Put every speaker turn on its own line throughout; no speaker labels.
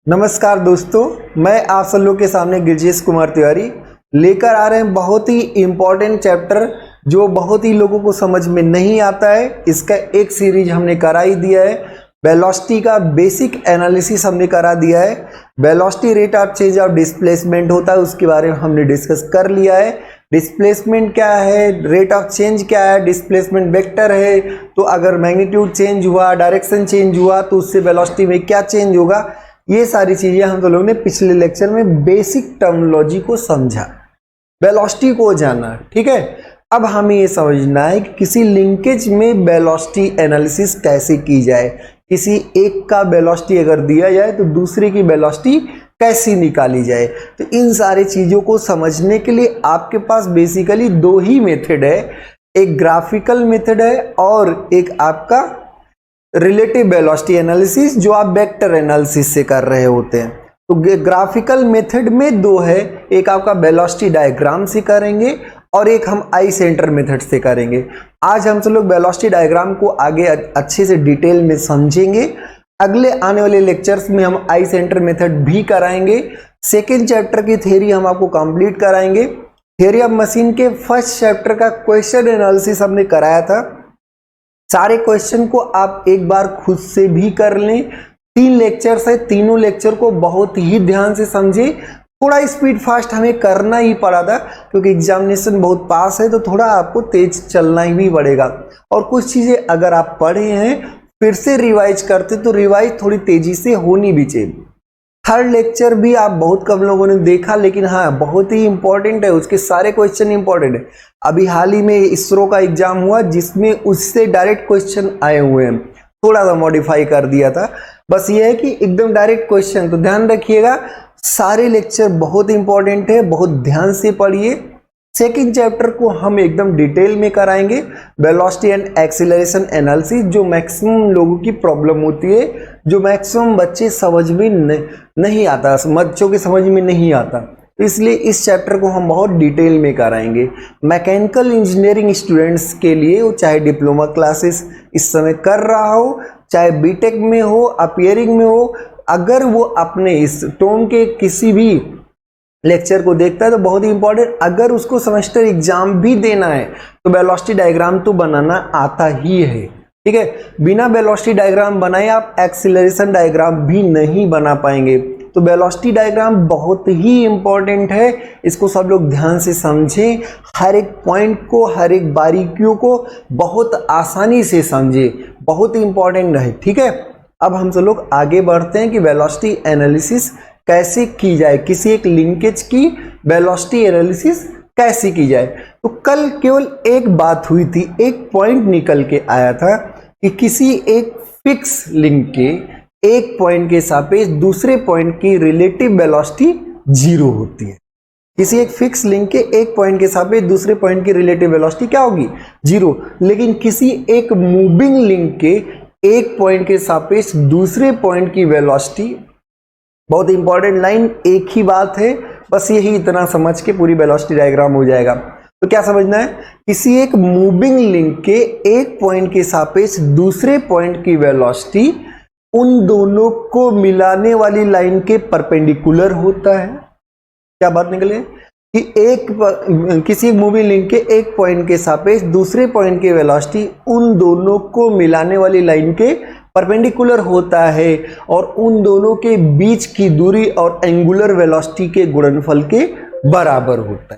नमस्कार दोस्तों, मैं आप सब लोग के सामने गिरजेश कुमार तिवारी लेकर आ रहे हैं बहुत ही इम्पोर्टेंट चैप्टर जो बहुत ही लोगों को समझ में नहीं आता है। इसका एक सीरीज हमने करा ही दिया है। वेलोसिटी का बेसिक एनालिसिस हमने करा दिया है। Velocity rate of change of displacement होता है, उसके बारे में हमने डिस्कस कर लिया है। डिस्प्लेसमेंट क्या है, रेट ऑफ चेंज क्या है, डिस्प्लेसमेंट वेक्टर है, तो अगर मैग्नीट्यूड चेंज हुआ, डायरेक्शन चेंज हुआ तो उससे वेलोसिटी में क्या चेंज होगा। ये सारी चीजें हम तो लोगों ने पिछले लेक्चर में बेसिक टर्मिनोलॉजी को समझा, वेलोसिटी को जाना। ठीक है, अब हमें ये समझना है कि किसी लिंकेज में वेलोसिटी एनालिसिस कैसे की जाए। किसी एक का वेलोसिटी अगर दिया जाए तो दूसरे की वेलोसिटी कैसी निकाली जाए। तो इन सारी चीजों को समझने के लिए आपके पास बेसिकली दो ही मेथड है, एक ग्राफिकल मेथड है और एक आपका रिलेटिव वेलोसिटी एनालिसिस जो आप वेक्टर एनालिसिस से कर रहे होते हैं। तो ग्राफिकल मेथड में दो है, एक आपका वेलोसिटी डायग्राम से करेंगे और एक हम आई सेंटर मेथड से करेंगे। आज हम सब लोग वेलोसिटी डायग्राम को आगे अच्छे से डिटेल में समझेंगे। अगले आने वाले लेक्चर्स में हम आई सेंटर मेथड भी कराएंगे। सेकेंड चैप्टर की थ्योरी हम आपको कंप्लीट कराएंगे। थ्योरी ऑफ मशीन के फर्स्ट चैप्टर का क्वेश्चन एनालिसिस हमने कराया था। सारे क्वेश्चन को आप एक बार खुद से भी कर लें। 3 लेक्चर्स है, तीनों लेक्चर को बहुत ही ध्यान से समझे। थोड़ा स्पीड फास्ट हमें करना ही पड़ा था क्योंकि एग्जामिनेशन बहुत पास है, तो थोड़ा आपको तेज चलना ही पड़ेगा। और कुछ चीजें अगर आप पढ़े हैं फिर से रिवाइज करते तो रिवाइज थोड़ी तेजी से होनी भी चाहिए। थर्ड लेक्चर भी आप बहुत कम लोगों ने देखा, लेकिन हाँ बहुत ही इंपॉर्टेंट है, उसके सारे क्वेश्चन इंपॉर्टेंट है। अभी हाल ही में इसरो का एग्जाम हुआ जिसमें उससे डायरेक्ट क्वेश्चन आए हुए हैं, थोड़ा सा मॉडिफाई कर दिया था। बस ये है कि एकदम डायरेक्ट क्वेश्चन, तो ध्यान रखिएगा सारे लेक्चर बहुत इंपॉर्टेंट है, बहुत ध्यान से पढ़िए। सेकेंड चैप्टर को हम एकदम डिटेल में कराएंगे, वेलोसिटी एंड एक्सीलरेशन एनालिसिस, जो मैक्सिमम लोगों की प्रॉब्लम होती है, जो मैक्सिमम बच्चे समझ में नहीं आता, बच्चों के समझ में नहीं आता, इसलिए इस चैप्टर को हम बहुत डिटेल में कराएंगे। मैकेनिकल इंजीनियरिंग स्टूडेंट्स के लिए, वो चाहे डिप्लोमा क्लासेस इस समय कर रहा हो, चाहे बीटेक में हो, अपीयरिंग में हो, अगर वो अपने इस टोन के किसी भी लेक्चर को देखता है तो बहुत ही इंपॉर्टेंट, अगर उसको सेमेस्टर एग्जाम भी देना है तो वेलोसिटी डायग्राम तो बनाना आता ही है। ठीक है, बिना वेलोसिटी डायग्राम बनाए आप एक्सीलरेशन डायग्राम भी नहीं बना पाएंगे। तो वेलोसिटी डायग्राम बहुत ही इंपॉर्टेंट है, इसको सब लोग ध्यान से समझें। हर एक पॉइंट को, हर एक बारीकियों को बहुत आसानी से समझे, बहुत ही इंपॉर्टेंट है। ठीक है, अब हम सब लोग आगे बढ़ते हैं कि वेलोसिटी एनालिसिस कैसे की जाए, किसी एक लिंकेज की वेलोसिटी एनालिसिस कैसे की जाए। तो कल केवल एक बात हुई थी, एक पॉइंट निकल के आया था कि किसी एक फिक्स लिंक के एक पॉइंट के सापेक्ष दूसरे पॉइंट की रिलेटिव वेलोसिटी 0 होती है। किसी एक फिक्स लिंक के एक पॉइंट के सापेक्ष दूसरे पॉइंट की रिलेटिव वेलोसिटी क्या होगी, 0। लेकिन किसी एक मूविंग लिंक के एक पॉइंट के सापेक्ष दूसरे पॉइंट की वेलोसिटी, बहुत इंपॉर्टेंट लाइन, एक ही बात है, बस यही इतना समझ के पूरी वेलोसिटी डायग्राम हो जाएगा। तो क्या समझना है, किसी एक मूविंग लिंक के एक पॉइंट के सापेक्ष दूसरे पॉइंट की वेलोसिटी उन दोनों को मिलाने वाली लाइन के परपेंडिकुलर होता है। क्या बात निकले कि किसी मूविंग लिंक के एक पॉइंट के सापेक्ष दूसरे पॉइंट की वेलोसिटी उन दोनों को मिलाने वाली लाइन के परपेंडिकुलर होता है और उन दोनों के बीच की दूरी और एंगुलर वेलोसिटी के गुणनफल के बराबर होता है।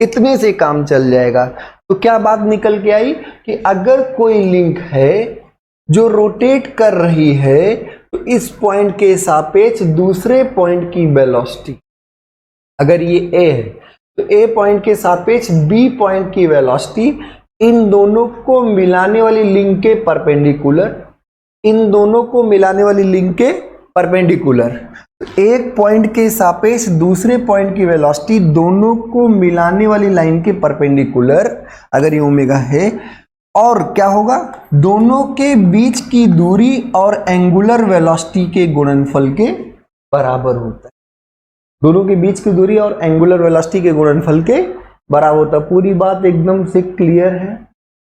इतने से काम चल जाएगा। तो क्या बात निकल के आई कि अगर कोई लिंक है जो रोटेट कर रही है तो इस पॉइंट के सापेक्ष दूसरे पॉइंट की वेलोसिटी, अगर ये ए है तो ए पॉइंट के सापेक्ष बी पॉइंट की वेलोसिटी इन दोनों को मिलाने वाली लिंक के परपेंडिकुलर, इन दोनों को मिलाने वाली लिंक के परपेंडिकुलर, एक पॉइंट के सापेक्ष दूसरे पॉइंट की वेलोसिटी दोनों को मिलाने वाली लाइन के परपेंडिकुलर, अगर ये ओमेगा है, और क्या होगा, दोनों के बीच की दूरी और एंगुलर वेलोसिटी के गुणनफल के बराबर होता है। दोनों के बीच की दूरी और एंगुलर वेलोसिटी के गुणनफल के बराबर होता है। पूरी बात एकदम से क्लियर है।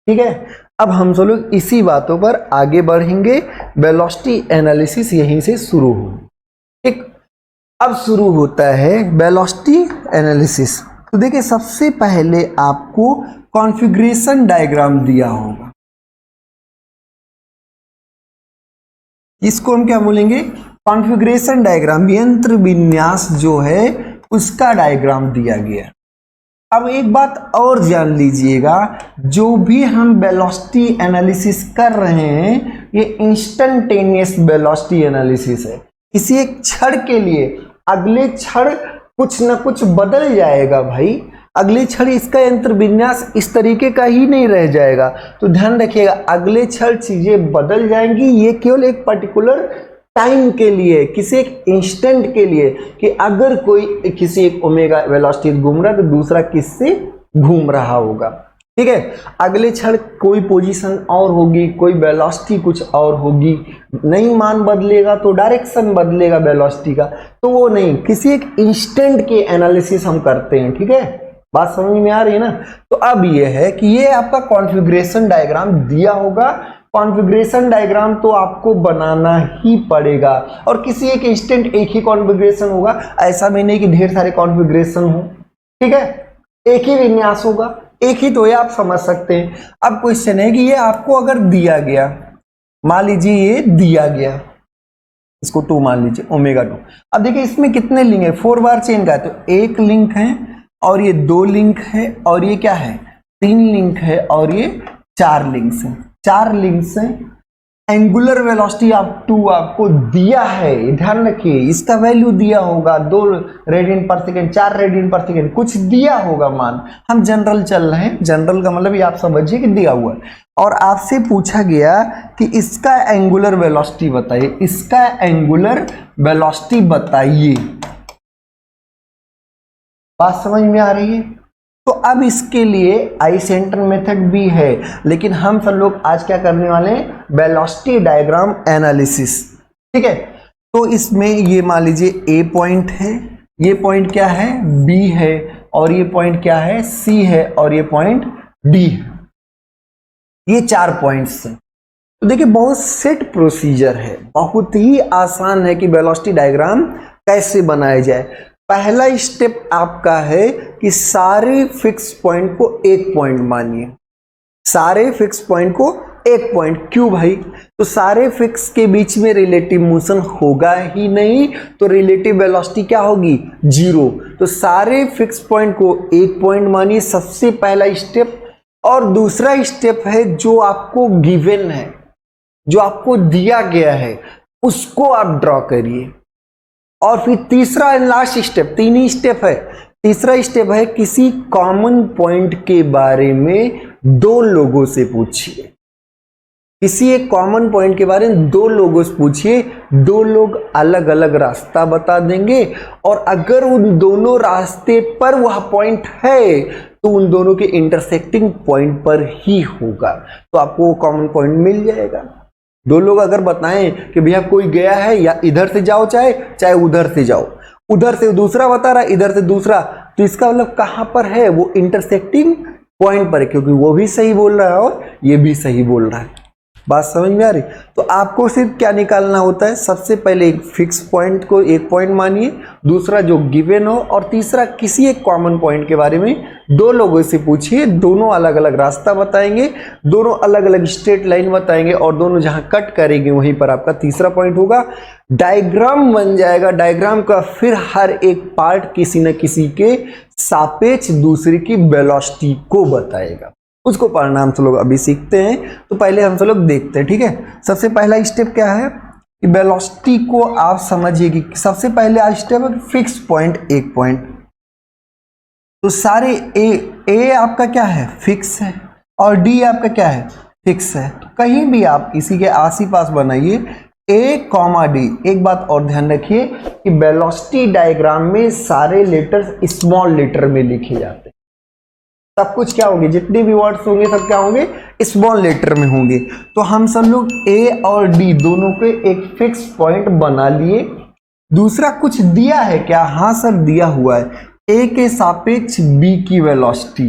ठीक है, अब हम सब लोग इसी बातों पर आगे बढ़ेंगे। वेलोसिटी एनालिसिस यहीं से शुरू होगी। ठीक, अब शुरू होता है वेलोसिटी एनालिसिस। तो देखिए सबसे पहले आपको कॉन्फ़िगरेशन डायग्राम दिया होगा, इसको हम क्या बोलेंगे, कॉन्फ़िगरेशन डायग्राम, यंत्र विन्यास जो है उसका डायग्राम दिया गया। अब एक बात और जान लीजिएगा, जो भी हम वेलोसिटी एनालिसिस कर रहे हैं ये इंस्टेंटेनियस वेलोसिटी एनालिसिस है। किसी एक क्षण के लिए अगले क्षण कुछ ना कुछ बदल जाएगा भाई, अगले क्षण इसका यंत्र विन्यास इस तरीके का ही नहीं रह जाएगा। तो ध्यान रखिएगा, अगले क्षण चीजें बदल जाएंगी, ये केवल एक पर्टिकुलर टाइम के लिए, किसी एक इंस्टेंट के लिए, कि अगर कोई किसी एक ओमेगा वेलोसिटी घूम रहा है तो दूसरा किससे घूम रहा होगा। ठीक है, अगले क्षण कोई पोजीशन और होगी, कोई वेलोसिटी कुछ और होगी, नहीं मान बदलेगा तो डायरेक्शन बदलेगा वेलोसिटी का, तो वो नहीं, किसी एक इंस्टेंट के एनालिसिस हम करते हैं। ठीक है, बात समझ में आ रही है ना। तो अब ये है कि ये आपका कॉन्फ़िगरेशन डायग्राम दिया होगा, कॉन्फ़िगरेशन डायग्राम तो आपको बनाना ही पड़ेगा, और किसी एक इंस्टेंट एक ही कॉन्फ़िगरेशन होगा, ऐसा भी नहीं कि ढेर सारे कॉन्फ़िगरेशन हो। ठीक है, एक ही विन्यास होगा, एक ही तो ये आप समझ सकते हैं। अब क्वेश्चन है कि ये आपको अगर दिया गया, मान लीजिए ये दिया गया, इसको 2 मान लीजिए, ओमेगा 2। अब देखिए इसमें कितने लिंक है, 4 बार चेन का है, तो एक लिंक है और ये 2 लिंक है और ये क्या है 3 लिंक है और ये 4 लिंक्स हैं, 4 लिंक्स हैं। एंगुलर वेलोसिटी आप 2 आपको दिया है, ध्यान रखिए इसका वैल्यू दिया होगा 2 रेडियन पर सेकेंड, 4 रेडियन पर सेकेंड, कुछ दिया होगा मान। हम जनरल चल रहे हैं, जनरल का मतलब ये आप समझिए कि दिया हुआ है, और आपसे पूछा गया कि इसका एंगुलर वेलोसिटी बताइए, इसका एंगुलर वेलोसिटी बताइए। बात समझ में आ रही है। तो अब इसके लिए आई सेंटर मेथड भी है, लेकिन हम सब लोग आज क्या करने वाले हैं, वेलोसिटी डायग्राम एनालिसिस। ठीक है, तो इसमें ये मान लीजिए ए पॉइंट है, ये पॉइंट क्या है बी है, और ये पॉइंट क्या है सी है, और ये पॉइंट डी है, ये 4 पॉइंट्स हैं। तो देखिए बहुत सेट प्रोसीजर है, बहुत ही आसान है कि वेलोसिटी डायग्राम कैसे बनाया जाए। पहला स्टेप आपका है कि सारे फिक्स पॉइंट को एक पॉइंट मानिए, सारे फिक्स पॉइंट को एक पॉइंट। क्यों भाई, तो सारे फिक्स के बीच में रिलेटिव मोशन होगा ही नहीं, तो रिलेटिव वेलोसिटी क्या होगी 0। तो सारे फिक्स पॉइंट को एक पॉइंट मानिए, सबसे पहला स्टेप। और दूसरा स्टेप है जो आपको गिवन है, जो आपको दिया गया है उसको आप ड्रॉ करिए। और फिर तीसरा लास्ट स्टेप, 3 ही स्टेप है, तीसरा स्टेप है किसी कॉमन पॉइंट के बारे में 2 लोगों से पूछिए, किसी एक कॉमन पॉइंट के बारे में 2 लोगों से पूछिए, 2 लोग अलग अलग रास्ता बता देंगे, और अगर उन दोनों रास्ते पर वह पॉइंट है तो उन दोनों के इंटरसेक्टिंग पॉइंट पर ही होगा, तो आपको वो कॉमन पॉइंट मिल जाएगा। 2 लोग अगर बताएं कि भैया कोई गया है या इधर से जाओ चाहे उधर से जाओ, उधर से दूसरा बता रहा है इधर से दूसरा, तो इसका मतलब कहां पर है, वो इंटरसेक्टिंग पॉइंट पर है, क्योंकि वो भी सही बोल रहा है और ये भी सही बोल रहा है। बात समझ में आ रही। तो आपको सिर्फ क्या निकालना होता है, सबसे पहले एक फिक्स पॉइंट को एक पॉइंट मानिए, दूसरा जो गिवन हो, और तीसरा किसी एक कॉमन पॉइंट के बारे में 2 लोगों से पूछिए, दोनों अलग अलग रास्ता बताएंगे, दोनों अलग अलग स्ट्रेट लाइन बताएंगे, और दोनों जहां कट करेंगे वहीं पर आपका तीसरा पॉइंट होगा। डायग्राम बन जाएगा, डायग्राम का फिर हर एक पार्ट किसी न किसी के सापेक्ष दूसरे की वेलोसिटी को बताएगा, उसको पढ़ना हम सब लोग अभी सीखते हैं। तो पहले हम सब लोग देखते हैं। ठीक है, सबसे पहला स्टेप क्या है कि वेलोसिटी को आप समझिए कि सबसे पहले स्टेप है फिक्स पॉइंट एक पॉइंट। तो सारे ए आपका क्या है फिक्स है, और डी आपका क्या है फिक्स है। तो कहीं भी आप इसी के आस ही पास बनाइए ए कॉमा डी। एक बात और ध्यान रखिए कि वेलोसिटी डायग्राम में सारे लेटर्स स्मॉल लेटर में लिखे जाते हैं, सब कुछ क्या होंगे, जितने भी वर्ड्स होंगे सब क्या होंगे स्मॉल लेटर में होंगे। तो हम सब लोग ए और डी दोनों के एक फिक्स पॉइंट बना लिए। दूसरा कुछ दिया है क्या, हाँ सर दिया हुआ है, ए के सापेक्ष बी की वेलोसिटी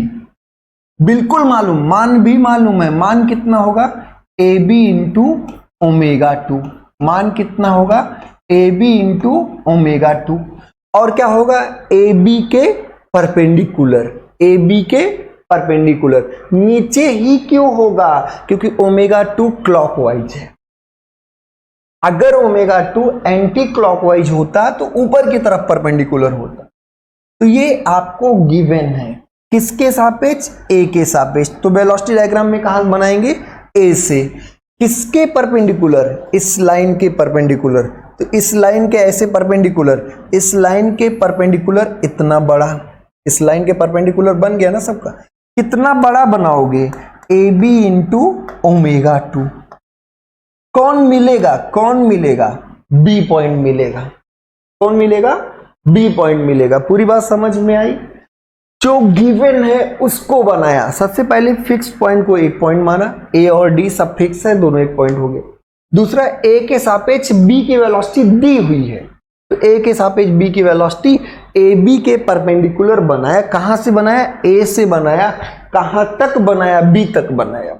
बिल्कुल मालूम, मान भी मालूम है, मान कितना होगा ए बी इंटू ओमेगा 2, मान कितना होगा ए बी इंटू ओमेगा 2, और क्या होगा ए बी के परपेंडिकुलर, ए बी के परपेंडिकुलर। नीचे ही क्यों होगा, क्योंकि ओमेगा 2 क्लॉकवाइज है। अगर ओमेगा 2 एंटी क्लॉकवाइज होता तो ऊपर की तरफ परपेंडिकुलर होता। तो ये आपको गिवन है, किसके सापेक्ष, ए के सापेक्ष। तो वेलोसिटी डायग्राम में कहां बनाएंगे, ए से। किसके परपेंडिकुलर, इस लाइन के परपेंडिकुलर। तो इस लाइन के ऐसे परपेंडिकुलर, इस लाइन के परपेंडिकुलर इतना बड़ा, इस लाइन के परपेंडिकुलर बन गया ना सबका। कितना बड़ा बनाओगे, ए बी इंटू ओमेगा 2। कौन मिलेगा, कौन मिलेगा, बी पॉइंट मिलेगा। कौन मिलेगा, बी पॉइंट मिलेगा। पूरी बात समझ में आई। जो गिवन है उसको बनाया। सबसे पहले फिक्स पॉइंट को एक पॉइंट माना, ए और डी सब फिक्स है, दोनों एक पॉइंट हो गए। दूसरा, ए के सापेक्ष बी की वेलोसिटी दी हुई है, तो ए के सापेक्ष बी की वेलोसिटी ए बी के परपेंडिकुलर बनाया। कहां से बनाया, ए से बनाया। कहां तक बनाया, बी तक बनाया।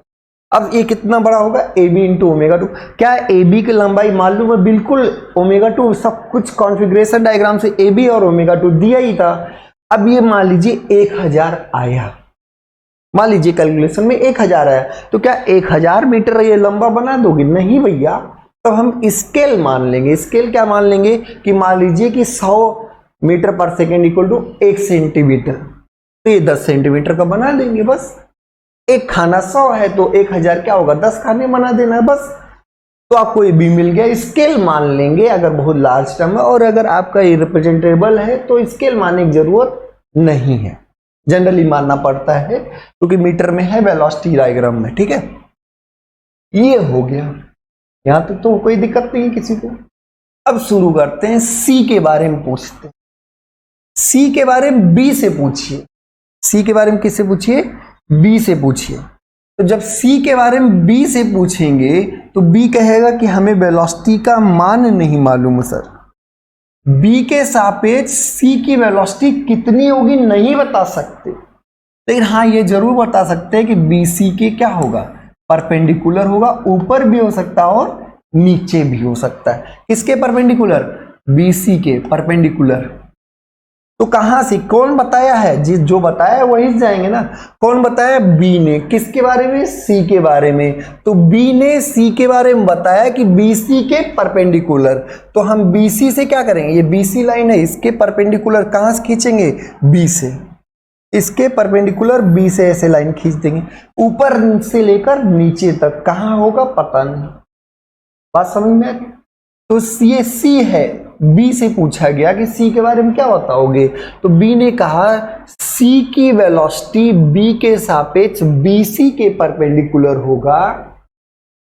अब ये कितना बड़ा होगा, ए बी इंटू ओमेगा 2। क्या ए बी की लंबाई मालूम है, बिल्कुल ओमेगा 2 सब कुछ कॉन्फ़िगरेशन डायग्राम से ए बी और ओमेगा 2 दिया ही था। अब ये मान लीजिए 1000 आया, मान लीजिए कैलकुलेशन में 1000 आया, तो क्या 1000 मीटर ये लंबा बना दोगे, नहीं भैया। तो हम स्केल मान लेंगे। स्केल क्या मान लेंगे कि मान लीजिए कि 100 मीटर पर सेकेंड इक्वल टू 1 सेंटीमीटर, तो ये 10 सेंटीमीटर का बना देंगे बस। एक खाना 100 है तो 1000 क्या होगा, 10 खाने बना देना है बस। तो आपको ये भी मिल गया। स्केल मान लेंगे अगर बहुत लार्ज टर्म है, और अगर आपका रिप्रेजेंटेबल है तो स्केल मानने की जरूरत नहीं है, जनरली मानना पड़ता है क्योंकि मीटर में है वेलोसिटी डायग्राम में। ठीक है, ये हो गया। यहां तक तो कोई दिक्कत नहीं है किसी को। अब शुरू करते हैं, सी के बारे में पूछते हैं। सी के बारे में बी से पूछिए। सी के बारे में किससे पूछिए, बी से पूछिए। तो जब सी के बारे में बी से पूछेंगे तो बी कहेगा कि हमें वेलोसिटी का मान नहीं मालूम सर। बी के सापेक्ष सी की वेलोसिटी कितनी होगी नहीं बता सकते, लेकिन हाँ ये जरूर बता सकते हैं कि बी सी के क्या होगा, परपेंडिकुलर होगा। ऊपर भी हो सकता है और नीचे भी हो सकता है। किसके परपेंडिकुलर, बी सी के परपेंडिकुलर। तो कहां से, कौन बताया है, जिस जो बताया है वहीं जाएंगे ना। कौन बताया, बी ने। किसके बारे में, सी के बारे में। तो बी ने सी के बारे में बताया कि बीसी के परपेंडिकुलर। तो हम बीसी से क्या करेंगे, ये बीसी लाइन है, इसके परपेंडिकुलर कहां से खींचेंगे, बी से। इसके परपेंडिकुलर बी से ऐसे लाइन खींच देंगे, ऊपर से लेकर नीचे तक। कहां होगा पता नहीं, बात समझ में आ गई। तो ये सी है, बी से पूछा गया कि सी के बारे में क्या बताओगे। तो बी ने कहा सी की वेलोसिटी बी के सापेक्ष बीसी के परपेंडिकुलर होगा।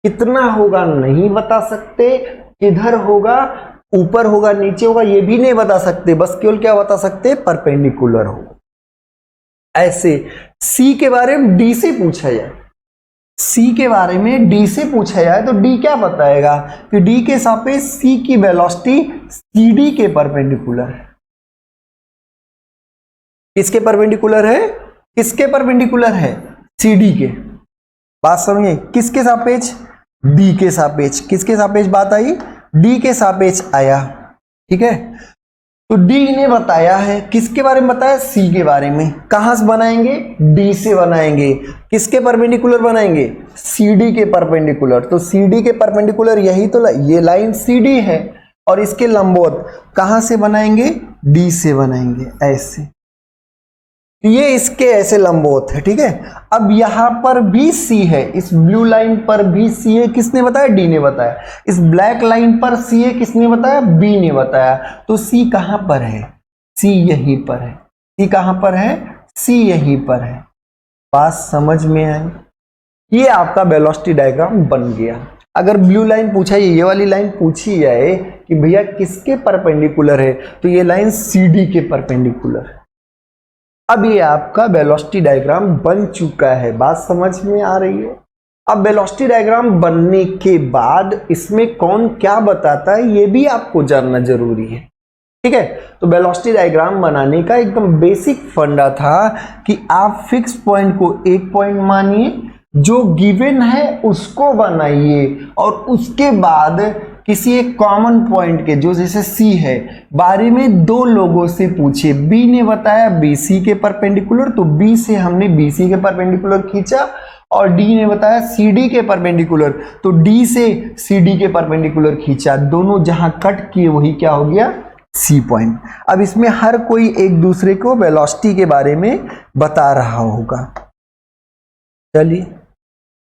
कितना होगा नहीं बता सकते, किधर होगा, ऊपर होगा नीचे होगा ये भी नहीं बता सकते, बस केवल क्या बता सकते, परपेंडिकुलर होगा। ऐसे सी के बारे में डी से पूछा जाए, सी के बारे में डी से पूछा जाए तो डी क्या बताएगा कि डी के सापेक्ष सी की वेलोसिटी सी डी के परपेंडिकुलर है। किसके परपेंडिकुलर है, किसके परपेंडिकुलर है, सी डी के। बात समझिए, किसके सापेक्ष, डी के सापेक्ष। किसके सापेक्ष बात आई, डी के सापेक्ष आया। ठीक है, तो डी ने बताया है, किसके बारे में बताया, सी के बारे में। कहां से बनाएंगे, डी से बनाएंगे। किसके परपेंडिकुलर बनाएंगे, सी डी के परपेंडिकुलर। तो सी डी के परपेंडिकुलर यही तो ये लाइन सी डी है, और इसके लंबवत कहां से बनाएंगे, डी से बनाएंगे ऐसे। ये इसके ऐसे लंबवत है। ठीक है, अब यहां पर भी सी है, इस ब्लू लाइन पर भी सी है, किसने बताया, डी ने बताया। इस ब्लैक लाइन पर सी है, किसने बताया, बी ने बताया। तो सी कहां पर है, सी यहीं पर है। सी कहां पर है, सी यहीं पर है। बात समझ में आई। ये आपका वेलोसिटी डायग्राम बन गया। अगर ब्लू लाइन पूछा, ये वाली लाइन पूछी जाए कि भैया किसके परपेंडिकुलर है, तो ये लाइन सी डी के परपेंडिकुलर है। अब ये आपका वेलोसिटी डायग्राम बन चुका है। बात समझ में आ रही है। अब वेलोसिटी डायग्राम बनने के बाद इसमें कौन क्या बताता है ये भी आपको जानना जरूरी है। ठीक है, तो वेलोसिटी डायग्राम बनाने का एकदम बेसिक फंडा था कि आप फिक्स पॉइंट को एक पॉइंट मानिए, जो गिवन है उसको बनाइए, और उसके बाद किसी एक कॉमन पॉइंट के, जो जैसे सी है, बारे में दो लोगों से पूछे। बी ने बताया बीसी के परपेंडिकुलर, तो बी से हमने बीसी के परपेंडिकुलर खींचा, और डी ने बताया सीडी के परपेंडिकुलर, तो डी से सीडी के परपेंडिकुलर खींचा। दोनों जहां कट किए वही क्या हो गया, सी पॉइंट। अब इसमें हर कोई एक दूसरे को वेलोसिटी के बारे में बता रहा होगा। चलिए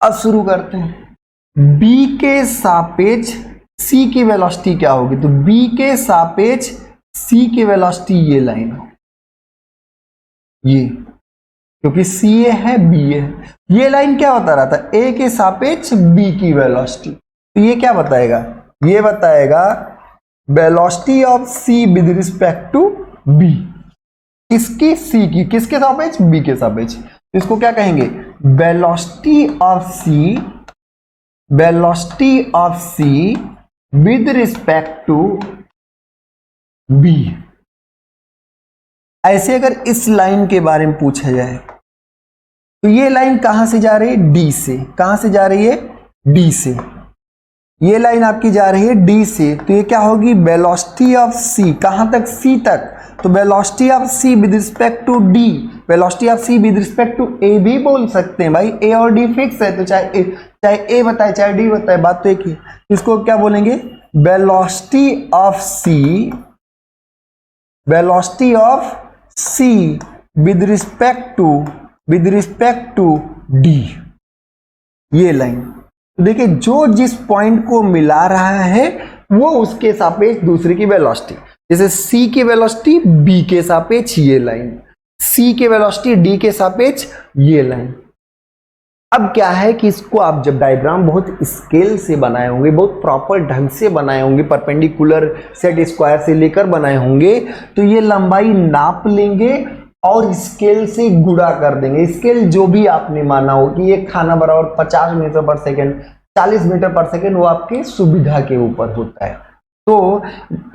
अब शुरू करते हैं। बी के सापेक्ष सी की वेलोसिटी क्या होगी, तो बी के सापेक्ष सी की वेलोसिटी ये लाइन हो, ये, क्योंकि सी ए है बी ए है। ये लाइन क्या बता रहा था, ए के सापेक्ष बी की वेलोसिटी। तो ये क्या बताएगा, ये बताएगा velocity of C with respect to B. किसकी, सी की, किसके सापेक्ष, बी के सापेक्ष। इसको क्या कहेंगे, velocity of C, velocity of C with respect to B. ऐसे अगर इस लाइन के बारे में पूछा जाए तो ये लाइन कहां से जा रही है, डी से। कहां से जा रही है, डी से। ये लाइन आपकी जा रही है डी से, तो ये क्या होगी, वेलोसिटी ऑफ सी, कहां तक, सी तक। तो velocity of C with respect to D, velocity of C with respect to A भी बोल सकते हैं भाई, ए और डी फिक्स है, तो चाहे ए बताए चाहे डी बताए, बात तो एक ही। इसको क्या बोलेंगे, velocity of C, velocity of C with respect to D, ये लाइन। तो देखिए जो जिस पॉइंट को मिला रहा है वो उसके सापेक्ष दूसरे की वेलोसिटी, जैसे सी की वेलोसिटी बी के सापेक्ष ये लाइन, सी के वेलोसिटी डी के सापेक्ष ये लाइन। अब क्या है कि इसको आप जब डायग्राम बहुत स्केल से बनाए होंगे, बहुत प्रॉपर ढंग से बनाए होंगे, परपेंडिकुलर सेट स्क्वायर से लेकर बनाए होंगे, तो ये लंबाई नाप लेंगे और स्केल से गुणा कर देंगे। स्केल जो भी आपने माना हो कि ये खाना बराबर 50 मीटर पर सेकेंड, 40 मीटर पर सेकेंड, वो आपकी सुविधा के ऊपर होता है। तो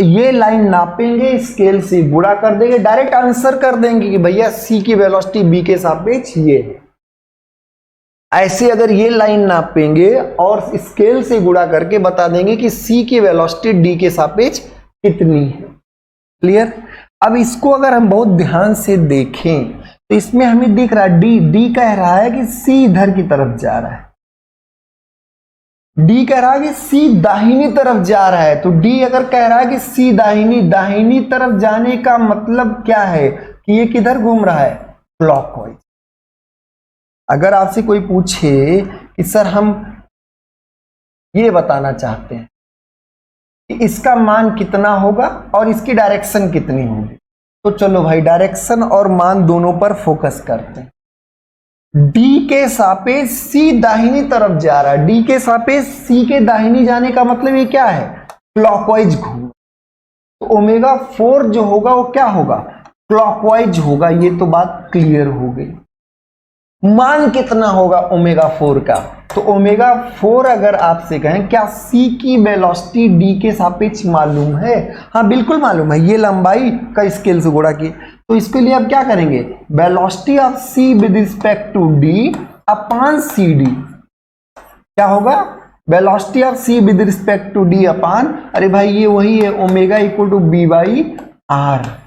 ये लाइन नापेंगे, स्केल से गुणा कर देंगे, डायरेक्ट आंसर कर देंगे कि भैया सी की वेलोसिटी बी के सापेक्ष ये है। ऐसे अगर ये लाइन नापेंगे और स्केल से गुणा करके बता देंगे कि सी की वेलोसिटी डी के सापेक्ष कितनी है। क्लियर। अब इसको अगर हम बहुत ध्यान से देखें तो इसमें हमें दिख रहा है डी कह रहा है कि सी इधर की तरफ जा रहा है, डी कह रहा है कि सी दाहिनी तरफ जा रहा है। तो डी अगर कह रहा है कि सी दाहिनी तरफ जाने का मतलब क्या है कि ये किधर घूम रहा है, क्लॉकवाइज। अगर आपसे कोई पूछे कि सर हम ये बताना चाहते हैं कि इसका मान कितना होगा और इसकी डायरेक्शन कितनी होगी, तो चलो भाई डायरेक्शन और मान दोनों पर फोकस करते हैं। डी के सापेक्ष सी दाहिनी तरफ जा रहा है, डी के सापेक्ष सी के दाहिनी जाने का मतलब ये क्या है, क्लॉकवाइज घूम। तो ओमेगा 4 जो होगा वो क्या होगा, क्लॉकवाइज होगा। ये तो बात क्लियर हो गई। मान कितना होगा ओमेगा 4 का, तो ओमेगा 4 अगर आपसे कहें क्या सी की वेलोसिटी डी के सापेक्ष मालूम है, हाँ बिल्कुल मालूम है, ये लंबाई का स्केल से गुणा किए। तो इसके लिए आप क्या करेंगे, velocity of C with respect to D upon C D, क्या होगा, velocity of C with respect to D upon, अरे भाई ये वही है, omega equal to B by R.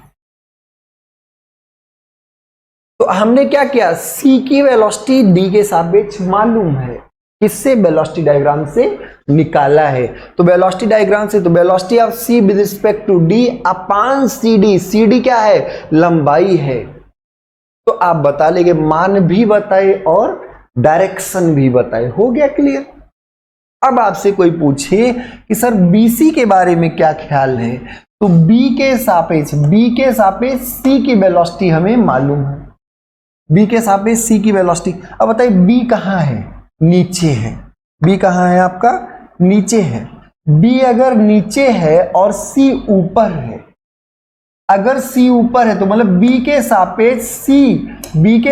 तो हमने क्या किया, सी की वेलोसिटी डी के सापेक्ष मालूम है, किससे, वेलोसिटी डायग्राम से निकाला है। तो वेलोसिटी डायग्राम से, तो velocity of C with respect to D upon C D, C D क्या है, लंबाई है। तो आप बता लेंगे, मान भी बताए और डायरेक्शन भी बताए, हो गया क्लियर। अब आपसे कोई पूछे कि सर बीसी के बारे में क्या ख्याल है, तो बी के सापेक्ष सी की वेलोसिटी हमें मालूम है, बी के सापेक्ष सी की वेलोसिटी। अब बताइए बी कहाँ है, नीचे है, बी कहाँ है आपका, नीचे है। बी अगर नीचे है और सी ऊपर है, अगर सी ऊपर है तो मतलब बी के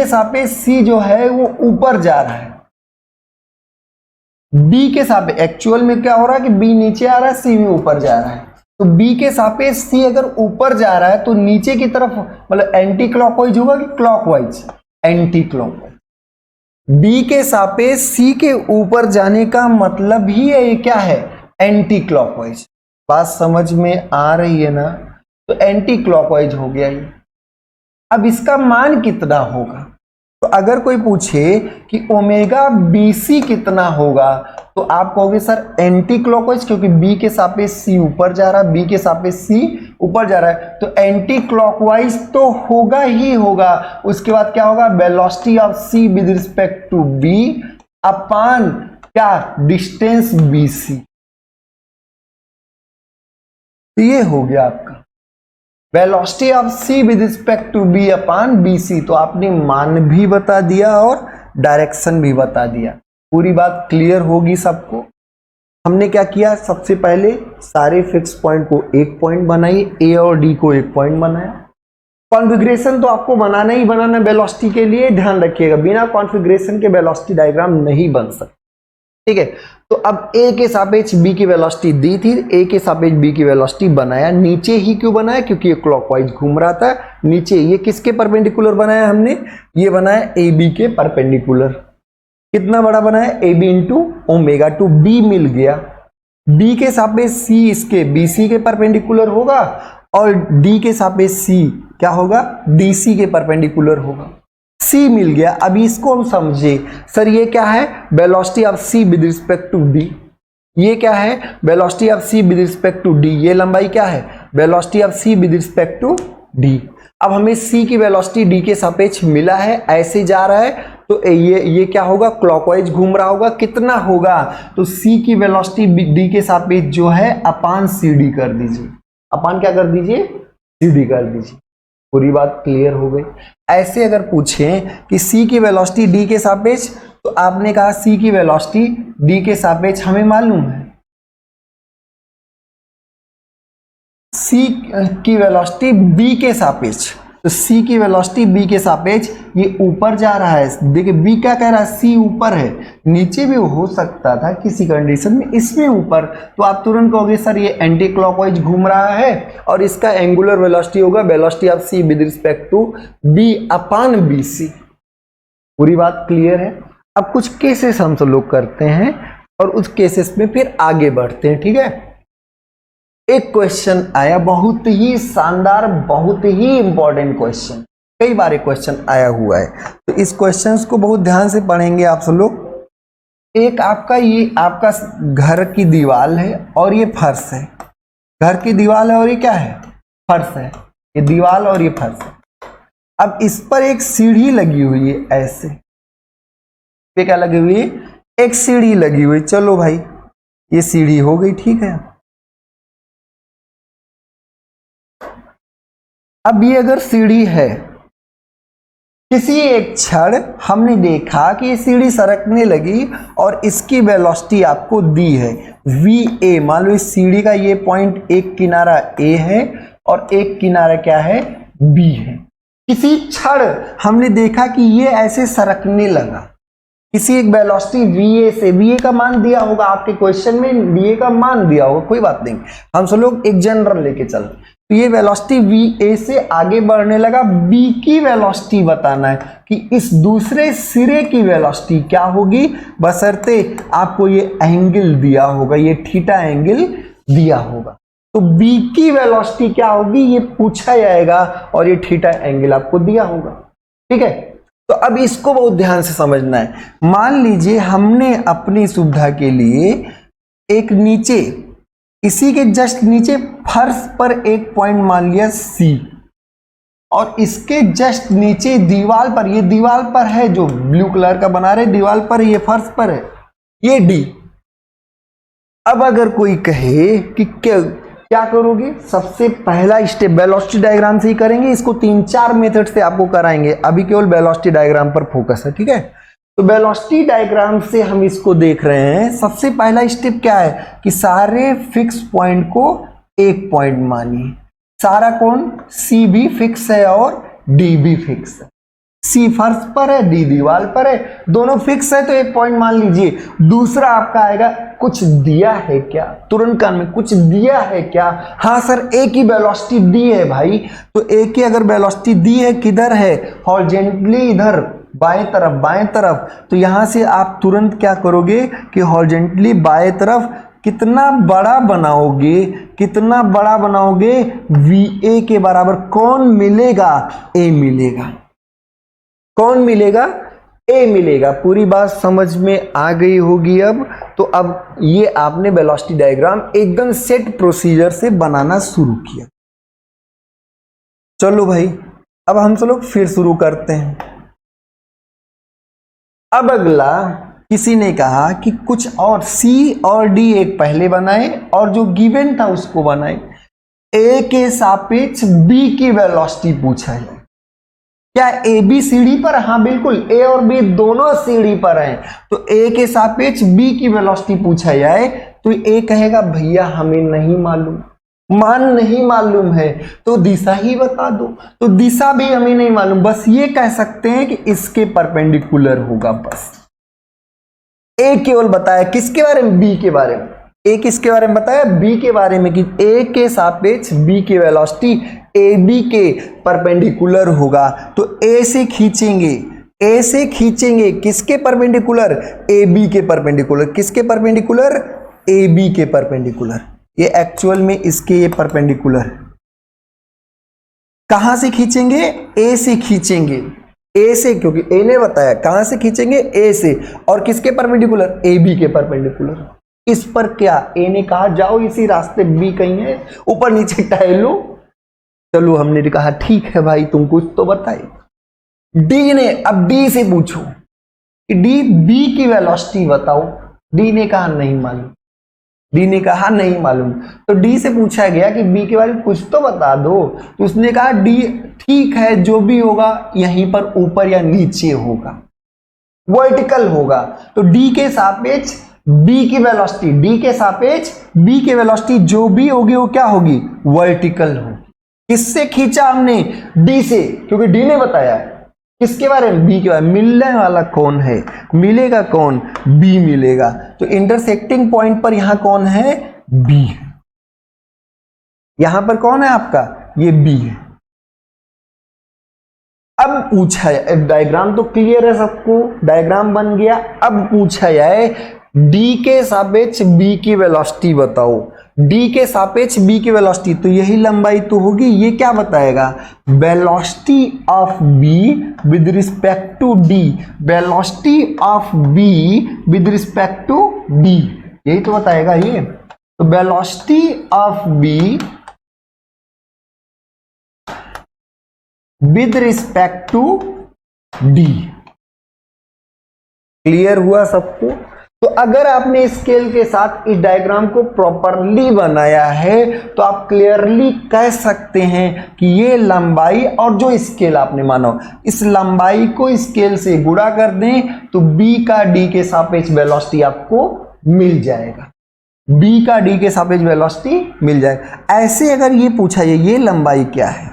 सापेक्ष सी जो है वो ऊपर जा रहा है। बी के सापेक्ष एक्चुअल में क्या हो रहा है कि बी नीचे आ रहा है, सी भी ऊपर जा रहा है। तो बी के सापेक्ष सी अगर ऊपर जा रहा है तो नीचे की तरफ मतलब एंटी क्लॉकवाइज होगा कि क्लॉकवाइज, एंटी क्लॉकवाइज। बी के सापेक्ष सी के ऊपर जाने का मतलब ही है ये क्या है, एंटी क्लॉकवाइज। बात समझ में आ रही है ना? तो एंटी क्लॉकवाइज हो गया ये। अब इसका मान कितना होगा? तो अगर कोई पूछे कि ओमेगा बीसी कितना होगा तो आप कहोगे सर एंटी क्लॉकवाइज, क्योंकि बी के सापेक्ष सी ऊपर जा रहा है, बी के सापेक्ष सी ऊपर जा रहा है, तो एंटी क्लॉकवाइज तो होगा ही होगा। उसके बाद क्या होगा? Velocity of C with respect to B upon क्या? Distance BC. ये हो गया आपका velocity of C with respect to B upon BC. तो आपने मान भी बता दिया और डायरेक्शन भी बता दिया। पूरी बात क्लियर होगी सबको? हमने क्या किया? सबसे पहले सारे फिक्स पॉइंट को एक पॉइंट बनाइए, ए और डी को एक पॉइंट बनाया। कॉन्फ़िगरेशन तो आपको बनाना ही बनाना वेलोसिटी के लिए, ध्यान रखिएगा, बिना कॉन्फ़िगरेशन के वेलोसिटी डायग्राम नहीं बन सकता। ठीक है, तो अब ए के सापेक्ष बी की वेलोसिटी दी थी, ए के सापेक्ष बी की वेलोसिटी बनाया। नीचे ही क्यों बनाया? क्योंकि ये क्लॉकवाइज घूम रहा था नीचे। ये किसके परपेंडिकुलर बनाया हमने? ये बनाया ए बी के परपेंडिकुलर। कितना बड़ा बनाया? A B into omega two B मिल गया। बी के सापेक्ष सी इसके बी सी के परपेंडिकुलर होगा और डी के सापेक्ष सी क्या होगा? डी सी के परपेंडिकुलर होगा। सी मिल गया। अभी इसको हम समझे, सर ये क्या है? Velocity of C with respect to D. ये क्या है? Velocity of C with respect to D. ये लंबाई क्या है? Velocity of C with respect to D. अब हमें सी की वेलोसिटी डी के सापेक्ष मिला है, ऐसे जा रहा है, तो ये क्या होगा? क्लॉकवाइज घूम रहा होगा। कितना होगा? तो सी की वेलोसिटी डी के सापेक्ष जो है अपान सी डी कर दीजिए। अपान क्या कर दीजिए? सी डी कर दीजिए। पूरी बात क्लियर हो गई? ऐसे अगर पूछें कि सी की वेलोसिटी डी के सापेक्ष, तो आपने कहा सी की वेलोसिटी डी के सापेक्ष हमें मालूम है, सी की वेलोसिटी बी के सापेक्ष, तो सी की वेलोसिटी बी के सापेक्ष ये ऊपर जा रहा है। देखिए बी क्या कह रहा है? सी ऊपर है, नीचे भी हो सकता था किसी कंडीशन में, इसमें ऊपर। तो आप तुरंत कहोगे सर ये एंटी क्लॉकवाइज घूम रहा है और इसका एंगुलर वेलोसिटी होगा velocity of C with respect to B upon B C. पूरी बात क्लियर है? अब कुछ केसेस हम सब लोग करते हैं और उस केसेस में फिर आगे बढ़ते हैं। ठीक है, एक क्वेश्चन आया बहुत ही शानदार, बहुत ही इंपॉर्टेंट क्वेश्चन, कई बार क्वेश्चन आया हुआ है, तो इस क्वेश्चंस को बहुत ध्यान से पढ़ेंगे आप सब लोग। एक आपका ये आपका घर की दीवार है और ये फर्श है। घर की दीवार है और ये क्या है? फर्श है। ये दीवार और ये फर्श है। अब इस पर एक सीढ़ी लगी हुई है, ऐसे ये क्या लगी हुई है? एक सीढ़ी लगी हुई। चलो भाई ये सीढ़ी हो गई, ठीक है। अब ये अगर सीढ़ी है, किसी एक क्षण हमने देखा कि ये सीढ़ी सरकने लगी और इसकी वेलोसिटी आपको दी है वी ए। मान लो इस सीढ़ी का ये पॉइंट, एक किनारा ए है और एक किनारा क्या है? बी है। किसी क्षण हमने देखा कि ये ऐसे सरकने लगा किसी एक वेलोसिटी वी ए से। वी ए का मान दिया होगा आपके क्वेश्चन में, वी ए का मान दिया होगा, कोई बात नहीं, हम सब लोग एक जनरल लेके चल। तो ये वेलोसिटी वी ए से आगे बढ़ने लगा। बी की वेलोसिटी बताना है कि इस दूसरे सिरे की वेलोसिटी क्या होगी, बशर्ते आपको ये एंगल दिया होगा, ये थीटा एंगल दिया होगा। तो बी की वेलोसिटी क्या होगी ये पूछा जाएगा और ये थीटा एंगल आपको दिया होगा। ठीक है, तो अब इसको बहुत ध्यान से समझना है। मान लीजिए हमने अपनी सुविधा के लिए एक नीचे, इसी के जस्ट नीचे फर्श पर एक पॉइंट मान लिया सी, और इसके जस्ट नीचे दीवार पर, ये दीवार पर है जो ब्लू कलर का बना रहे, दीवार पर, ये फर्श पर है, ये डी। अब अगर कोई कहे कि क्या करोगे, सबसे पहला स्टेप वेलोसिटी डायग्राम से ही करेंगे। इसको 3-4 मेथड से आपको कराएंगे, अभी केवल वेलोसिटी डायग्राम पर फोकस है। ठीक है, तो वेलोसिटी डायग्राम से हम इसको देख रहे हैं। सबसे पहला स्टेप क्या है कि सारे फिक्स पॉइंट को एक पॉइंट मानिए। सारा कौन? सी भी फिक्स है और डी भी फिक्स है। सी फर्श पर है, डी दीवार पर है, दोनों फिक्स है तो एक पॉइंट मान लीजिए। दूसरा आपका आएगा कुछ दिया है क्या, तुरंत कान में कुछ दिया है क्या? हाँ सर ए की वेलोसिटी दी है भाई, तो ए की अगर वेलोसिटी दी है किधर है? हॉरिजॉन्टली इधर बाएं तरफ, बाएं तरफ। तो यहां से आप तुरंत क्या करोगे कि हॉरिजॉन्टली बाएं तरफ कितना बड़ा बनाओगे, कितना बड़ा बनाओगे, VA के बराबर कौन मिलेगा, A मिलेगा। कौन मिलेगा, A मिलेगा। पूरी बात समझ में आ गई होगी अब। तो अब ये आपने वेलोसिटी डायग्राम एकदम सेट प्रोसीजर से बनाना शुरू किया। चलो भाई, अब हम सब लोग फिर शुरू करते हैं। अब अगला किसी ने कहा कि कुछ और C और D एक पहले बनाए और जो गिवन था उसको बनाए। A के सापेक्ष B की वेलोसिटी पूछा है। क्या A B सीढ़ी पर? हाँ बिल्कुल, A और B दोनों सीढ़ी पर हैं। तो A के सापेक्ष B की वेलोसिटी पूछा जाए तो A कहेगा भैया हमें नहीं मालूम, मान नहीं मालूम है तो दिशा ही बता दो। तो दिशा भी हमें नहीं मालूम, बस ये कह सकते हैं कि इसके परपेंडिकुलर होगा। बस A केवल बताया किसके बारे में, B के बारे में। A किसके बारे में बताया, B के बारे में, कि A के सापेक्ष B की वेलोसिटी AB के परपेंडिकुलर होगा। तो A से खींचेंगे, A से खींचेंगे किसके परपेंडिकुलर, AB के परपेंडिकुलर। किसके परपेंडिकुलर, AB के परपेंडिकुलर। ये एक्चुअल में इसके ये परपेंडिकुलर। कहां से खींचेंगे, A से खींचेंगे, A से, क्योंकि A ने बताया। कहां से खींचेंगे, A से। और किसके परपेंडिकुलर, AB के परपेंडिकुलर। इस पर क्या A ने कहा जाओ इसी रास्ते, B कहीं है ऊपर नीचे टहलो। चलो हमने कहा ठीक है भाई तुम कुछ तो बताए। D ने, अब D से पूछो कि D B की वेलोसिटी बताओ। D ने कहा नहीं मालूम, D ने कहा नहीं मालूम। तो D से पूछा गया कि B के बारे में कुछ तो बता दो। तो उसने कहा D ठीक है, जो भी होगा यहीं पर ऊपर या नीचे होगा, वर्टिकल होगा। तो D के सापेक्ष B की वेलोसिटी, D के सापेक्ष B की वेलोसिटी जो भी होगी वो क्या होगी, वर्टिकल होगी। किससे खींचा हमने, D से, क्योंकि D ने बताया। किसके बारे में, B के बारे में। मिलने वाला कौन है, मिलेगा कौन, B मिलेगा। तो इंटरसेक्टिंग पॉइंट पर यहां कौन है, B है। यहां पर कौन है आपका, ये B है। अब पूछा है, डायग्राम तो क्लियर है सबको, डायग्राम बन गया। अब पूछा जाए D के सापेक्ष B की वेलोसिटी बताओ। D के सापेक्ष B की वेलोसिटी, तो यही लंबाई तो होगी। ये क्या बताएगा, velocity of B with respect to D, velocity of B with respect to D, यही तो बताएगा ये। तो velocity of B with respect to D। Clear हुआ सबको। तो अगर आपने स्केल के साथ इस डायग्राम को प्रॉपरली बनाया है तो आप क्लियरली कह सकते हैं कि ये लंबाई, और जो स्केल आपने माना इस लंबाई को स्केल से गुणा कर दें तो B का D के सापेक्ष वेलोसिटी आपको मिल जाएगा। B का D के सापेक्ष वेलोसिटी मिल जाएगा। ऐसे अगर ये पूछा जाए ये लंबाई क्या है,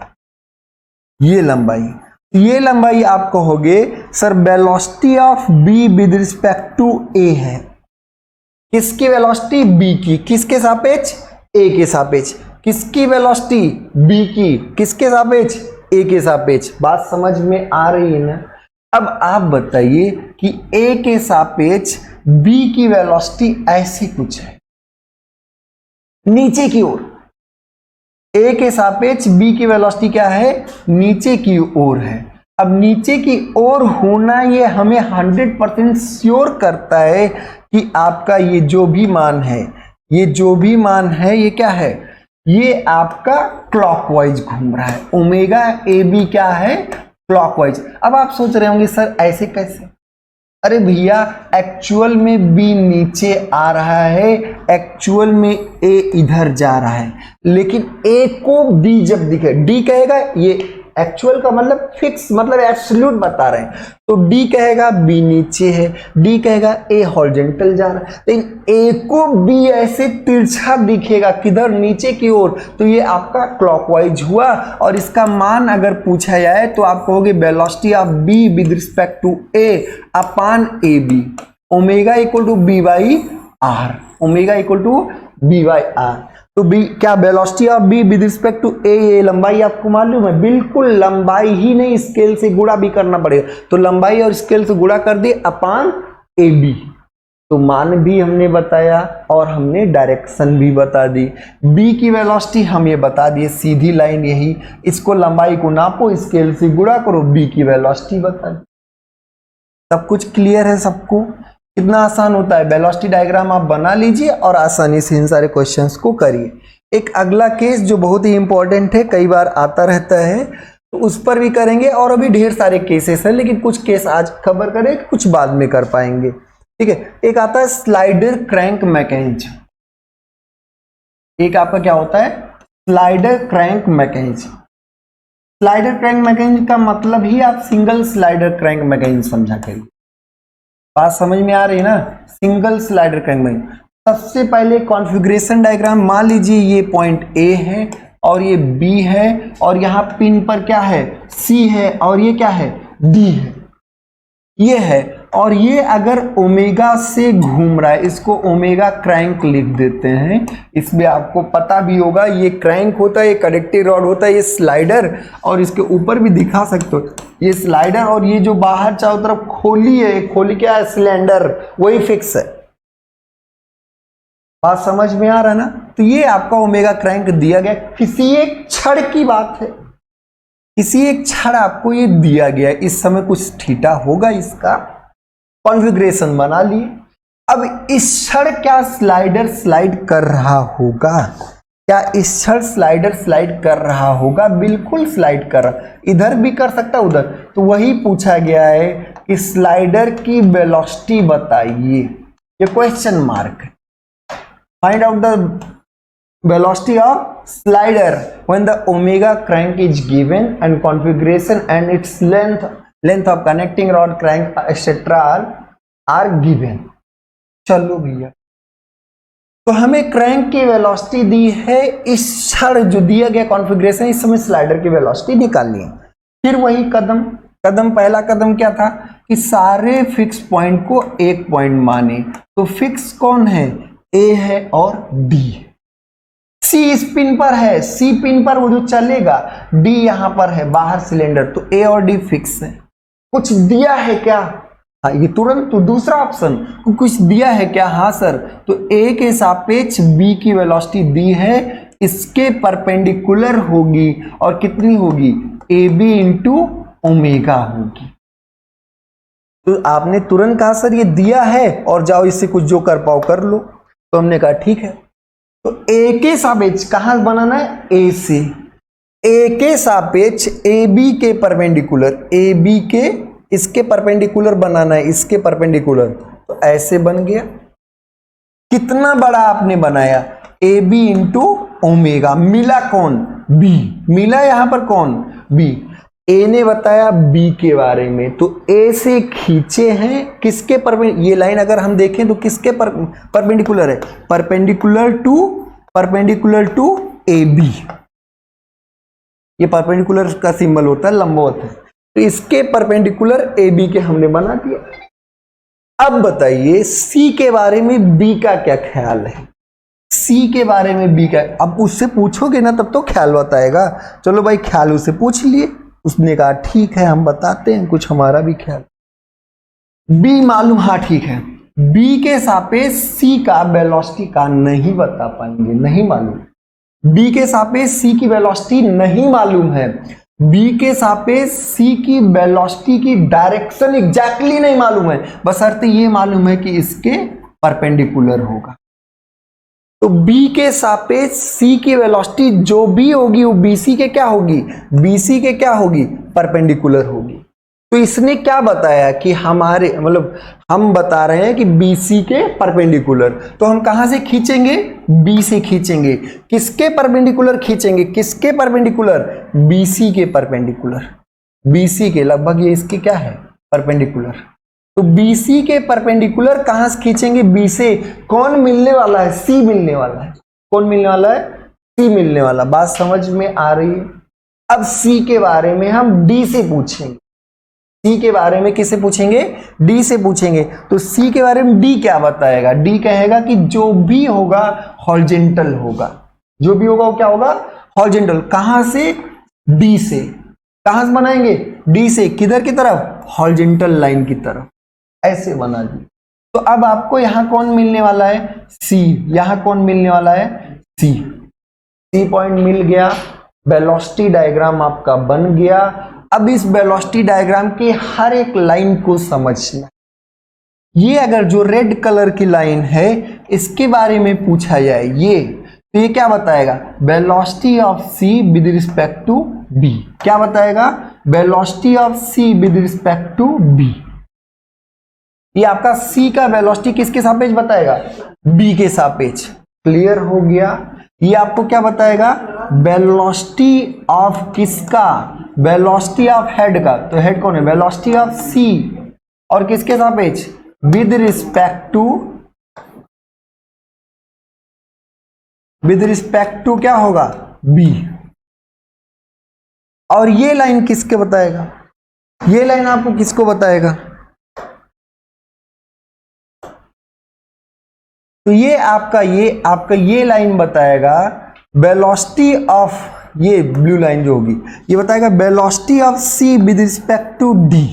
ये लंबाई, ये लंबाई आप कहोगे sir velocity of B with respect to A है। किसकी वेलोसिटी, B की। किसके सापेक्ष, A के सापेक्ष। किसकी वेलोसिटी, B की। किसके सापेक्ष, A के सापेक्ष। बात समझ में आ रही है ना। अब आप बताइए कि A के सापेक्ष B की वेलोसिटी ऐसी कुछ है, नीचे की ओर। A के सापेक्ष B की वेलोसिटी क्या है, नीचे की ओर है। अब नीचे की ओर होना ये हमें 100% श्योर करता है कि आपका ये जो भी मान है, ये जो भी मान है ये क्या है, ये आपका क्लॉकवाइज घूम रहा है। ओमेगा AB क्या है, क्लॉकवाइज। अब आप सोच रहे होंगे सर ऐसे कैसे, अरे भैया एक्चुअल में B नीचे आ रहा है, एक्चुअल में A इधर जा रहा है, लेकिन A को B जब दिखे, D कहेगा ये एक्चुअल का मतलब फिक्स, मतलब एब्सोल्यूट बता रहे हैं, तो D कहेगा B नीचे है, D कहेगा A हॉरिजॉन्टल जा रहा है। लेकिन A को B ऐसे तिरछा दिखेगा किधर, नीचे की ओर, तो ये आपका क्लॉकवाइज हुआ। और इसका मान अगर पूछा जाए तो आप कहोगे velocity of B with respect to A upon AB, omega equal to B by R, omega equal to B by R। तो B क्या, velocity of B with respect to A, ये लंबाई आपको मालूम है। बिल्कुल, लंबाई ही नहीं स्केल से गुणा भी करना पड़ेगा। तो लंबाई और स्केल से गुणा कर दिए अपॉन AB। तो मान भी हमने बताया और हमने डायरेक्शन भी बता दी। बी की वेलोसिटी हम ये बता दिए, सीधी लाइन यही, इसको लंबाई को नापो, स्केल से गुणा करो, बी की वेलोसिटी बता दी। सब कुछ क्लियर है सबको? कितना आसान होता है। वेलोसिटी डायग्राम आप बना लीजिए और आसानी से इन सारे क्वेश्चंस को करिए। एक अगला केस जो बहुत ही इंपॉर्टेंट है, कई बार आता रहता है, तो उस पर भी करेंगे। और अभी ढेर सारे केसेस हैं, लेकिन कुछ केस आज कवर करें, कुछ बाद में कर पाएंगे। ठीक है, एक आता है स्लाइडर क्रैंक मैकेनिज्म। एक आपका क्या होता है, slider crank mechanism. Slider crank mechanism का मतलब ही आप सिंगल स्लाइडर क्रैंक मैकेनिज्म समझा करिए। बात समझ में आ रही है ना? Single slider crank mechanism. सबसे पहले कॉन्फ़िगरेशन डायग्राम मान लीजिए, ये पॉइंट ए है और ये बी है, और यहां पिन पर क्या है, सी है, और ये क्या है, डी है, ये है। और ये अगर ओमेगा से घूम रहा है, इसको ओमेगा क्रैंक लिख देते हैं। इसमें आपको पता भी होगा, ये क्रैंक होता है, ये कनेक्टिंग रॉड होता है, ये स्लाइडर, और इसके ऊपर भी दिखा सकते हो, ये स्लाइडर, और ये जो बाहर चारों तरफ खोली है, खोली क्या है, सिलेंडर, वही फिक्स है। बात समझ में आ रहा है ना? तो ये आपका ओमेगा क्रैंक दिया गया, किसी एक क्षण की बात है, किसी एक क्षण आपको ये दिया गया। इस समय कुछ थीटा होगा, इसका कॉन्फ़िगरेशन बना लिए। अब इस क्षण क्या स्लाइडर स्लाइड कर रहा होगा? क्या इस क्षण स्लाइडर स्लाइड कर रहा होगा? बिल्कुल स्लाइड कर रहा, इधर भी कर सकता, उधर। तो वही पूछा गया है कि स्लाइडर की वेलोसिटी बताइए, ये क्वेश्चन मार्क है। Find out the velocity of slider when the omega crank is given and configuration and its length of connecting rod, crank etc are given। चलो भैया, तो हमें क्रैंक की वेलोसिटी दी है, इस क्षण जो दिया गया कॉन्फ़िगरेशन, इस समय स्लाइडर की वेलोसिटी निकालनी है। फिर वही कदम पहला कदम क्या था कि सारे फिक्स पॉइंट को एक पॉइंट माने। तो फिक्स कौन है, ए है और डी है। सी इस पिन पर है, सी पिन पर वो जो चलेगा, डी यहां पर है बाहर सिलेंडर, तो ए और डी फिक्स है। कुछ दिया है क्या? हाँ, ये तुरंत तो दूसरा ऑप्शन, कुछ दिया है क्या? हाँ सर, तो ए के सापेक्ष बी की वेलोसिटी दी है, इसके परपेंडिकुलर होगी, और कितनी होगी, ए बी इंटू ओमेगा होगी। तो आपने तुरंत कहा सर ये दिया है, और जाओ इससे कुछ जो कर पाओ कर लो। तो हमने कहा ठीक है, तो ए के सापेक्ष कहां बनाना है, ए से, ए के सापेक्ष ए बी के परपेंडिकुलर, ए बी के इसके परपेंडिकुलर बनाना है, इसके परपेंडिकुलर। तो ऐसे बन गया। कितना बड़ा आपने बनाया, ए बी इंटू ओमेगा। मिला कौन, बी, मिला यहां पर कौन, बी। ए ने बताया बी के बारे में, तो ए से खींचे हैं किसके परपेंडिकुलर, ये लाइन अगर हम देखें तो किसके परपेंडिकुलर है, परपेंडिकुलर टू ए बी। ये परपेंडिकुलर का सिंबल होता है, लंबवत है, तो इसके परपेंडिकुलर ए बी के हमने बना दिया। अब बताइए सी के बारे में बी का क्या ख्याल है, सी के बारे में बी का, अब उससे पूछोगे ना तब तो ख्याल बताएगा। चलो भाई ख्याल उससे पूछ लिए, उसने कहा ठीक है हम बताते हैं कुछ हमारा भी ख्याल। बी मालूम, हाँ ठीक है, बी के सापेक्ष सी का वेलोसिटी का नहीं बता पाएंगे, नहीं मालूम। बी के सापेक्ष सी की वेलोसिटी नहीं मालूम है, बी के सापेक्ष सी की वेलोसिटी की डायरेक्शन एग्जैक्टली नहीं मालूम है, बशर्ते ये मालूम है कि इसके परपेंडिकुलर होगा। तो बी के सापेक्ष सी की वेलोसिटी जो भी होगी वो बीसी के क्या होगी, बीसी के क्या होगी, परपेंडिकुलर होगी। तो इसने क्या बताया कि हमारे मतलब हम बता रहे हैं कि बीसी के परपेंडिकुलर, तो हम कहां से खींचेंगे, बी से खींचेंगे। किसके परपेंडिकुलर खींचेंगे, किसके परपेंडिकुलर, बीसी के परपेंडिकुलर, बीसी के लगभग ये इसके क्या है, परपेंडिकुलर। तो बीसी के परपेंडिकुलर कहां से खींचेंगे, बी से। कौन मिलने वाला है, सी मिलने वाला है। कौन मिलने वाला है, सी मिलने वाला। बात समझ में आ रही है? अब सी के बारे में हम डी से पूछेंगे, सी के बारे में किससे पूछेंगे, डी से पूछेंगे। तो सी के बारे में डी क्या बताएगा, डी कहेगा कि जो भी होगा हॉरिजॉन्टल होगा, जो भी होगा वो क्या होगा, हॉरिजॉन्टल। कहां से, डी से। कहां से बनाएंगे, डी से। किधर की तरफ, हॉरिजॉन्टल लाइन की तरफ। ऐसे बना दी। तो अब आपको यहां कौन मिलने वाला है, सी। यहां कौन मिलने वाला है, सी। सी पॉइंट मिल गया, वेलोसिटी डायग्राम आपका बन गया। अब इस वेलोसिटी डायग्राम के हर एक लाइन को समझना। ये अगर जो रेड कलर की लाइन है इसके बारे में पूछा जाए ये, तो ये क्या बताएगा, velocity of C with respect to B. क्या बताएगा, velocity of C with respect to B. ये आपका सी का वेलोसिटी किसके सापेक्ष बताएगा, बी के सापेक्ष। क्लियर हो गया। ये आपको क्या बताएगा, वेलोसिटी ऑफ किसका, वेलोसिटी ऑफ हेड का। तो हेड कौन है, वेलोसिटी ऑफ सी, और किसके सापेक्ष, विद रिस्पेक्ट टू क्या होगा, बी। और ये लाइन किसके बताएगा, ये लाइन आपको किसको बताएगा, तो ये आपका ये लाइन बताएगा वेलोसिटी ऑफ, ये ब्लू लाइन जो होगी ये बताएगा velocity of C with respect to D.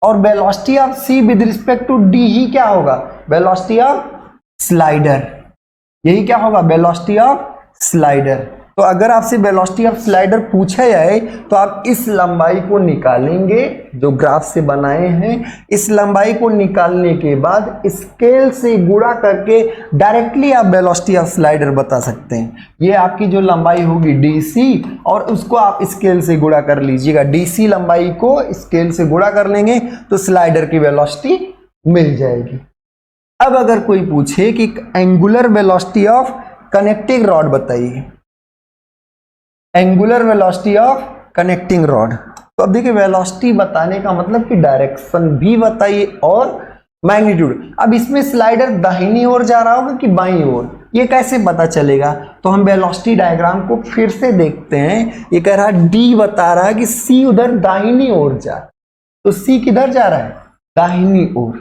और velocity of C with respect to D ही क्या होगा, वेलोसिटी ऑफ स्लाइडर। यही क्या होगा, वेलोसिटी ऑफ स्लाइडर। तो अगर आपसे वेलोसिटी ऑफ स्लाइडर पूछा जाए तो आप इस लंबाई को निकालेंगे जो ग्राफ से बनाए हैं। इस लंबाई को निकालने के बाद स्केल से गुणा करके डायरेक्टली आप वेलोसिटी ऑफ स्लाइडर बता सकते हैं। ये आपकी जो लंबाई होगी डीसी, और उसको आप स्केल से गुणा कर लीजिएगा। डीसी लंबाई को स्केल से गुणा कर लेंगे तो स्लाइडर की वेलोसिटी मिल जाएगी। अब अगर कोई पूछे कि angular velocity of connecting rod बताइए, angular velocity of connecting rod. तो अब देखिए वेलोसिटी बताने का मतलब कि डायरेक्शन भी बताइए और मैग्नीट्यूड। अब इसमें स्लाइडर दाहिनी ओर जा रहा होगा कि बाईं ओर, ये कैसे पता चलेगा, तो हम वेलोसिटी डायग्राम को फिर से देखते हैं। ये कह रहा है डी बता रहा है कि सी उधर दाहिनी ओर जा, तो सी किधर जा रहा है, दाहिनी ओर।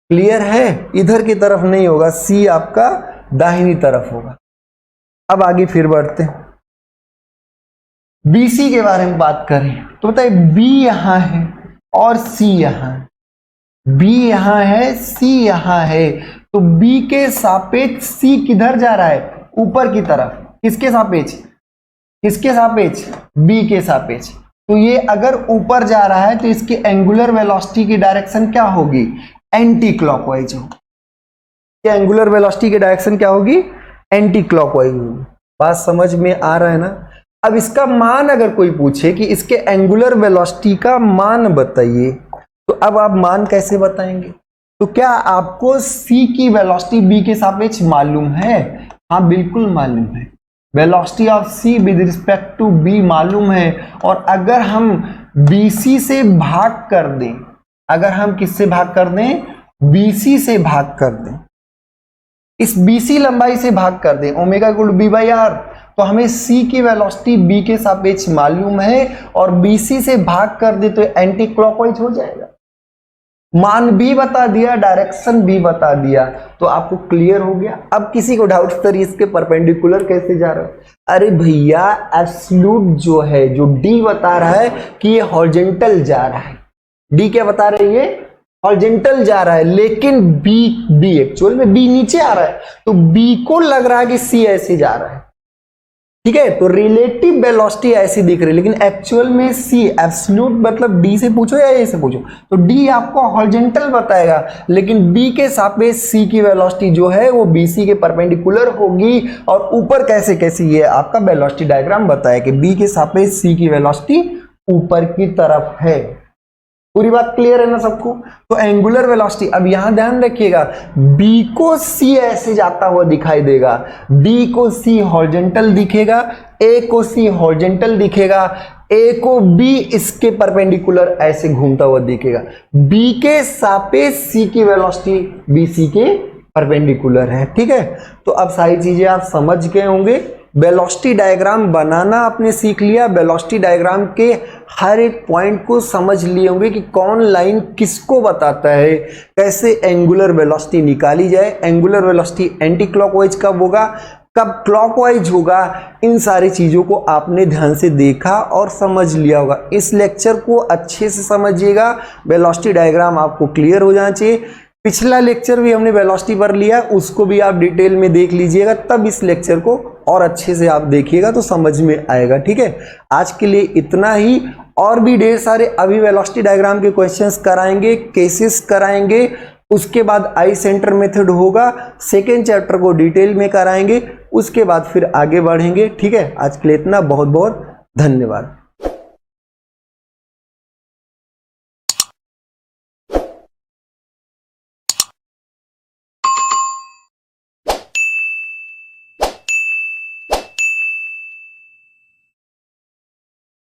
क्लियर है, इधर की तरफ नहीं होगा, सी आपका दाहिनी तरफ होगा। अब आगे फिर बढ़ते हैं, BC के बारे में बात करें तो बताइए B यहां है और C यहां है, B यहां है, C यहां है, तो B के सापेक्ष C किधर जा रहा है, ऊपर की तरफ। किसके सापेक्ष, किसके सापेक्ष, B के सापेक्ष। तो ये अगर ऊपर जा रहा है तो इसकी एंगुलर वेलोसिटी की डायरेक्शन क्या होगी, एंटी क्लॉकवाइज होगी। एंगुलर वेलोसिटी की डायरेक्शन क्या होगी, एंटी क्लॉकवाइज होगी। बात समझ में आ रहा है ना। अब इसका मान अगर कोई पूछे कि इसके एंगुलर वेलोसिटी का मान बताइए, तो अब आप मान कैसे बताएंगे, तो क्या आपको C की वेलोसिटी B के सापेक्ष मालूम है, हाँ बिल्कुल मालूम है। Velocity of C with respect to B मालूम है। और अगर हम BC से भाग कर दें, अगर हम किससे भाग कर दें, BC से भाग कर दें, इस BC लंबाई से भाग कर दें, omega equal to B by R, तो हमें C की वेलोसिटी B के सापेक्ष मालूम है और BC से भाग कर दे तो एंटी क्लॉकवाइज हो जाएगा। मान भी बता दिया, डायरेक्शन भी बता दिया, तो आपको क्लियर हो गया। अब किसी को डाउट सर इसके परपेंडिकुलर कैसे जा रहा है, अरे भैया एब्सोल्यूट जो है, जो D बता रहा है कि ये हॉरिजॉन्टल जा रहा है, D क्या बता रही है, हॉरिजॉन्टल जा रहा है, लेकिन B एक्चुअल में B नीचे आ रहा है, तो B को लग रहा है कि C ऐसे जा रहा है, ठीक है। तो रिलेटिव वेलोसिटी ऐसी दिख रही है, लेकिन एक्चुअल में C एब्सोल्यूट मतलब D से पूछो या A से पूछो तो D आपको हॉरिजॉन्टल बताएगा, लेकिन B के सापेक्ष C की वेलोसिटी जो है वो BC के परपेंडिकुलर होगी। और ऊपर कैसे कैसे, ये आपका वेलोसिटी डायग्राम बताया कि B के सापेक्ष C की वेलोसिटी ऊपर की तरफ है। पूरी बात क्लियर है ना सबको। तो एंगुलर वेलोसिटी, अब यहां ध्यान रखिएगा, B को C ऐसे जाता हुआ दिखाई देगा, D को C हॉरिजॉन्टल दिखेगा, A को C हॉरिजॉन्टल दिखेगा, A को B इसके परपेंडिकुलर ऐसे घूमता हुआ दिखेगा। B के सापेक्ष C की वेलोसिटी BC के परपेंडिकुलर है, ठीक है। तो अब सारी चीजें आप समझ गए होंगे। वेलोसिटी डायग्राम बनाना आपने सीख लिया, वेलोसिटी डायग्राम के हर एक पॉइंट को समझ लिए होंगे कि कौन लाइन किसको बताता है, कैसे एंगुलर वेलोसिटी निकाली जाए। एंगुलर वेलोसिटी एंटी क्लॉकवाइज कब होगा, कब क्लॉकवाइज होगा, इन सारी चीज़ों को आपने ध्यान से देखा और समझ लिया होगा। इस लेक्चर को अच्छे से समझिएगा, वेलोसिटी डायग्राम आपको क्लियर हो जाना चाहिए। पिछला लेक्चर भी हमने वेलोसिटी पर लिया, उसको भी आप डिटेल में देख लीजिएगा, तब इस लेक्चर को और अच्छे से आप देखिएगा तो समझ में आएगा। ठीक है, आज के लिए इतना ही। और भी ढेर सारे अभी वेलोसिटी डायग्राम के क्वेश्चंस कराएंगे, केसेस कराएंगे, उसके बाद आई सेंटर मेथड होगा, सेकेंड चैप्टर को डिटेल में कराएंगे, उसके बाद फिर आगे बढ़ेंगे। ठीक है, आज के लिए इतना, बहुत बहुत धन्यवाद।